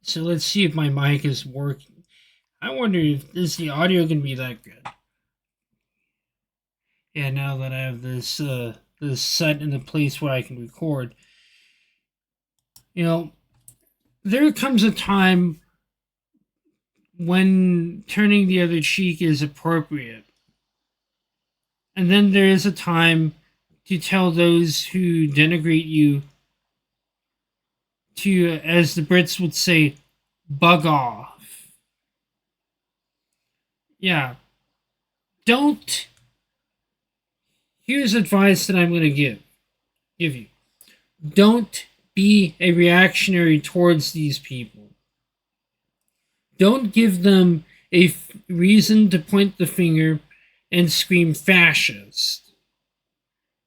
So let's see if my mic is working. I wonder if is the audio gonna be that good. Yeah, now that I have this set in the place where I can record. You know, there comes a time when turning the other cheek is appropriate. And then there is a time to tell those who denigrate you to, as the Brits would say, bug off. Yeah, don't. Here's advice that I'm going to give you. Don't be a reactionary towards these people. Don't give them a reason to point the finger and scream fascist.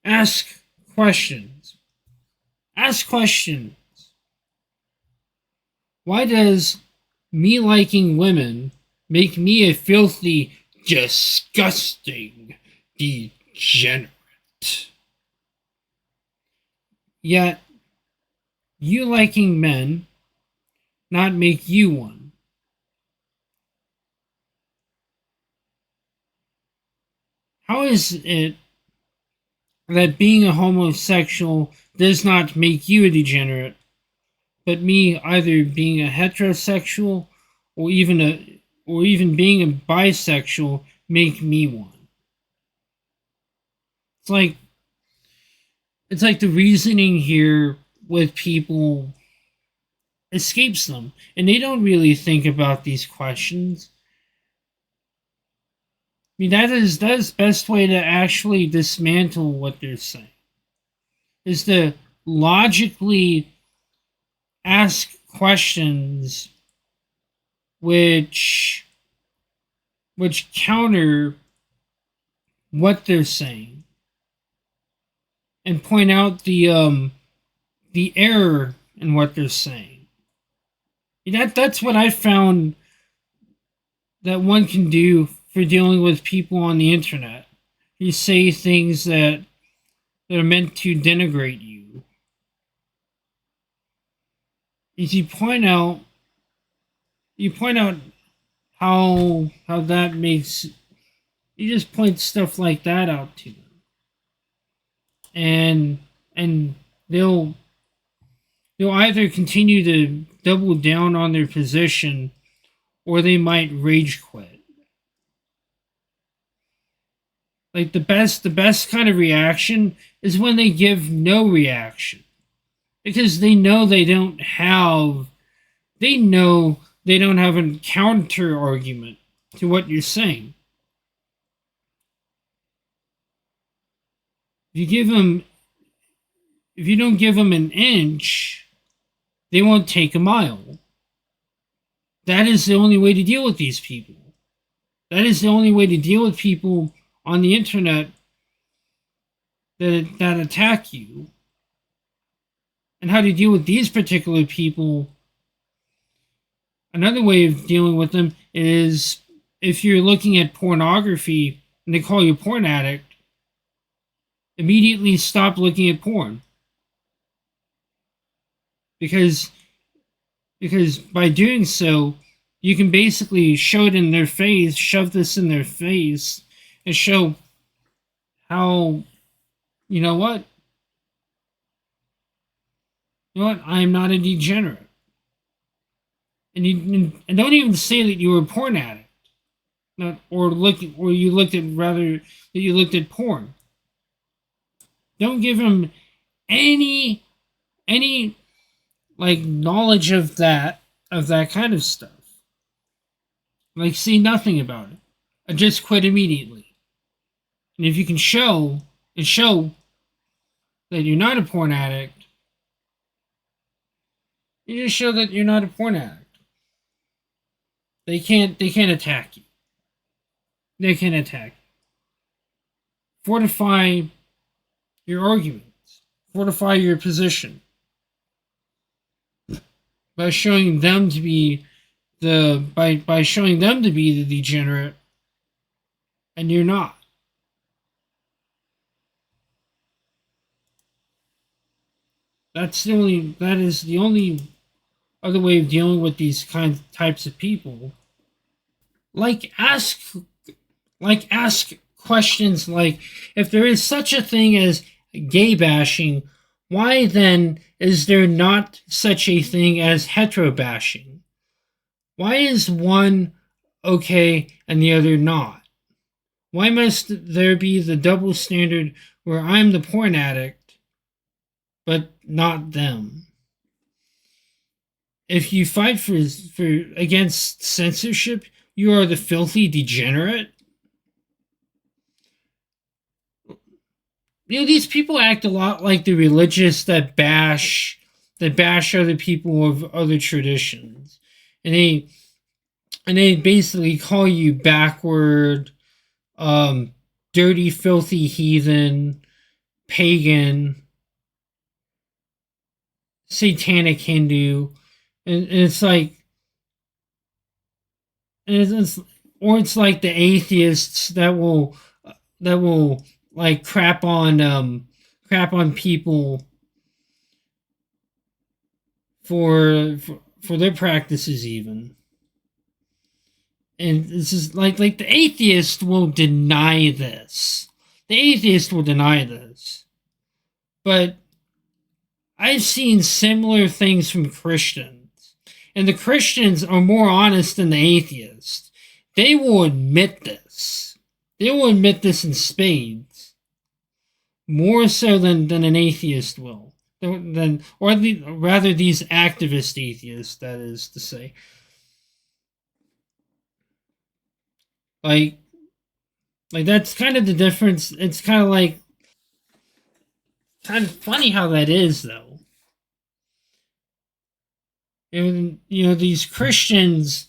Ask questions. Ask questions. Why does me liking women make me a filthy, disgusting degenerate? Yet, you liking men not make you one. How is it that being a homosexual does not make you a degenerate, but me either being a heterosexual or even being a bisexual make me one? It's like the reasoning here with people escapes them, and they don't really think about these questions. I mean, that is best way to actually dismantle what they're saying is to logically ask questions which counter what they're saying and point out the error in what they're saying. That's what I found that one can do for dealing with people on the internet. You say things that are meant to denigrate you. Is you point out how that makes you just point stuff like that out to them. And they'll either continue to double down on their position or they might rage quit. Like the best kind of reaction is when they give no reaction. Because they know they don't have a counter argument to what you're saying. If you give them if you don't give them an inch, they won't take a mile. That is the only way to deal with these people. That is the only way to deal with people on the internet that attack you. And how to deal with these particular people. Another way of dealing with them is if you're looking at pornography and they call you a porn addict, immediately stop looking at porn. Because by doing so, you can basically show it in their face, shove this in their face, and show how, you know what? You know what? I am not a degenerate. And don't even say that you were a porn addict. Not, or you looked at rather that you looked at porn. Don't give them any like knowledge of that kind of stuff. Like say nothing about it. I just quit immediately. And if you can show that you're not a porn addict, you just show that you're not a porn addict. They can't attack you. They can attack you. Fortify your arguments. Fortify your position by showing them to be by showing them to be the degenerate and you're not. That is the only other way of dealing with these types of people. Like ask questions like, if there is such a thing as gay bashing, why then is there not such a thing as hetero bashing? Why is one okay and the other not? Why must there be the double standard where I'm the porn addict, but not them? If you fight for against censorship, you are the filthy degenerate. These people act a lot like the religious that bash other people of other traditions, and they basically call you backward, um, dirty, filthy heathen, pagan, satanic Hindu, and it's like, or it's like the atheists that will like crap on people for their practices even. And this is like the atheist will deny this. The atheist will deny this. But I've seen similar things from Christians. And the Christians are more honest than the atheists. They will admit this. They will admit this in spades. More so than an atheist will. Rather these activist atheists, that is to say. Like that's kind of the difference. It's kind of funny how that is though. And these Christians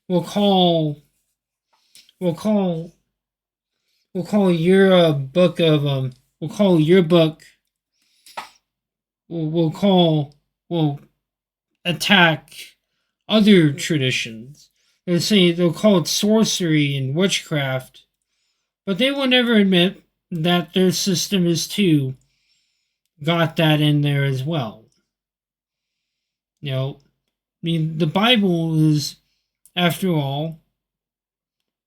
will call will call will call your book of will call your book will call will attack other traditions. They'll call it sorcery and witchcraft, but they will never admit that their system is too got that in there as well. I mean, the Bible is, after all,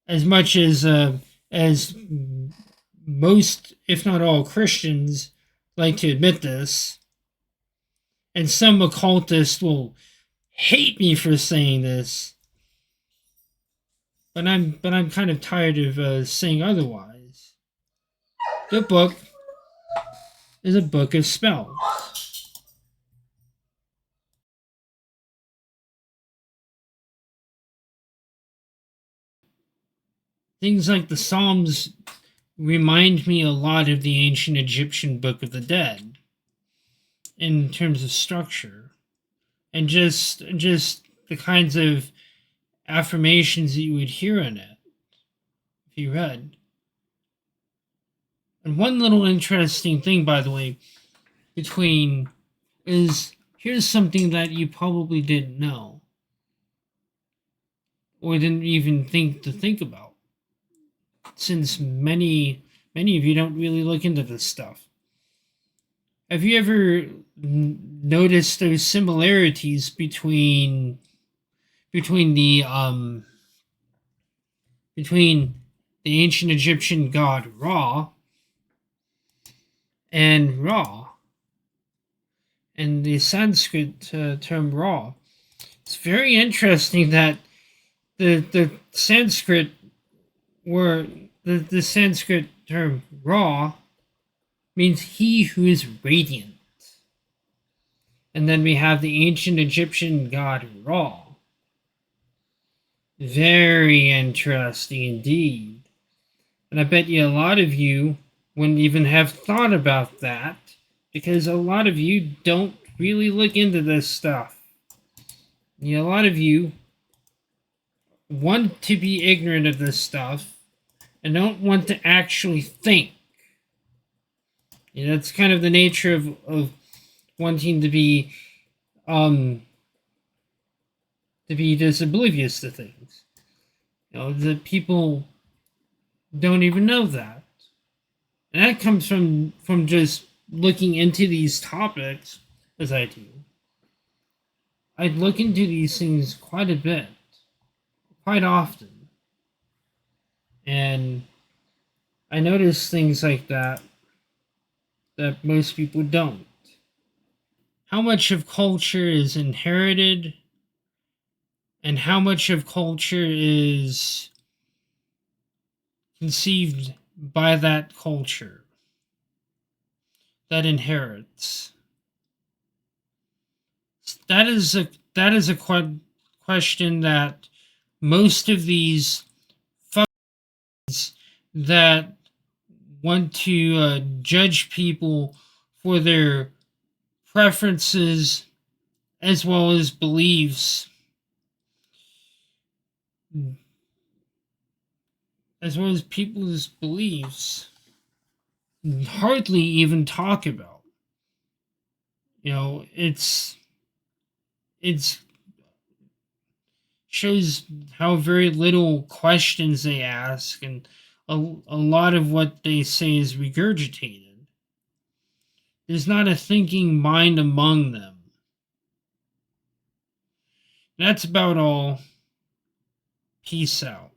as much as most, if not all, Christians like to admit this, and some occultists will hate me for saying this, but I'm kind of tired of saying otherwise. The book is a book of spells. Things like the Psalms remind me a lot of the ancient Egyptian Book of the Dead in terms of structure and just the kinds of affirmations that you would hear in it if you read. And one little interesting thing, by the way, between is here's something that you probably didn't know or didn't even think about, since many of you don't really look into this stuff. Have you ever noticed those similarities between the ancient Egyptian god Ra and Ra and the Sanskrit term Ra? It's very interesting that the Sanskrit the Sanskrit term Ra means he who is radiant. And then we have the ancient Egyptian god Ra. Very interesting indeed. And I bet you a lot of you wouldn't even have thought about that, because a lot of you don't really look into this stuff. A lot of you want to be ignorant of this stuff and don't want to actually think. That's kind of the nature of wanting to be just oblivious to things. The people don't even know that. And that comes from just looking into these topics as I do, I look into these things quite a bit, quite often, and I notice things like that most people don't. How much of culture is inherited, and how much of culture is conceived by that culture that inherits? That is a question that most of these fuckers that want to judge people for their preferences as well as beliefs, as well as people's beliefs, hardly even talk about. You know, it's shows how very little questions they ask, and a lot of what they say is regurgitated. There's not a thinking mind among them. That's about all. Peace out.